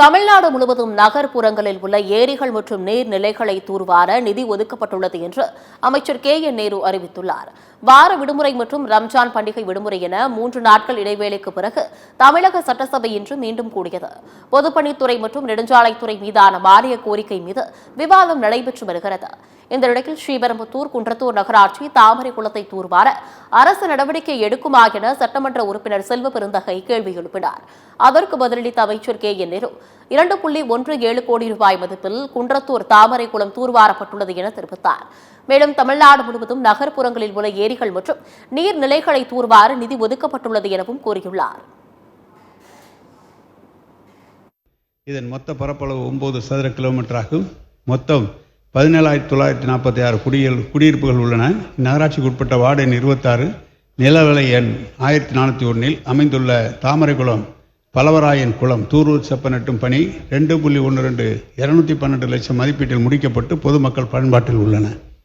தமிழ்நாடு முழுவதும் நகர்ப்புறங்களில் உள்ள ஏரிகள் மற்றும் நீர்நிலைகளை தூர்வார நிதி ஒதுக்கப்பட்டுள்ளது என்று அமைச்சர் KN நேரு அறிவித்துள்ளார். வார விடுமுறை மற்றும் ரம்ஜான் பண்டிகை விடுமுறை என 3 நாட்கள் இடைவேளைக்கு பிறகு தமிழக சட்டசபை இன்று மீண்டும் கூடியது. பொதுப்பணித்துறை மற்றும் நெடுஞ்சாலைத்துறை மீதான மானிய கோரிக்கை மீது விவாதம் நடைபெற்று வருகிறது. இந்த நிலையில் ஸ்ரீபெரும்புதூர், குன்றத்தூர் நகராட்சி தாமரை குளத்தை தூர்வார அரசு நடவடிக்கை எடுக்குமா என சட்டமன்ற உறுப்பினர் செல்வ பெருந்தகை கேள்வி எழுப்பினார். அதற்கு பதிலளித்த அமைச்சர் KN நேரு 2.17 கோடி ரூபாய் மதிப்பில் குன்றத்தூர் தாமரை குளம் தூர்வாரப்பட்டுள்ளது என தெரிவித்தார். மேலும் தமிழ்நாடு முழுவதும் நகர்ப்புறங்களில் உள்ள ஏரிகள் மற்றும் நீர்நிலைகளை தூர்வார நிதி ஒதுக்கப்பட்டுள்ளது எனவும் கூறியுள்ளார். இதன் மொத்த பரப்பளவு 9 சதுர கிலோமீட்டர் ஆகும். மொத்தம் 17,946 குடியிருப்புகள் உள்ளன. நகராட்சிக்கு உட்பட்ட வார்டு எண் 26, நிலவலை எண் 1401 அமைந்துள்ள தாமரைக்குளம் பலவராயன் குளம் தூர்வார் செப்பனிட்டும் பணி 2.12 212 லட்சம் மதிப்பீட்டில் முடிக்கப்பட்டு பொதுமக்கள் பயன்பாட்டில் உள்ளன.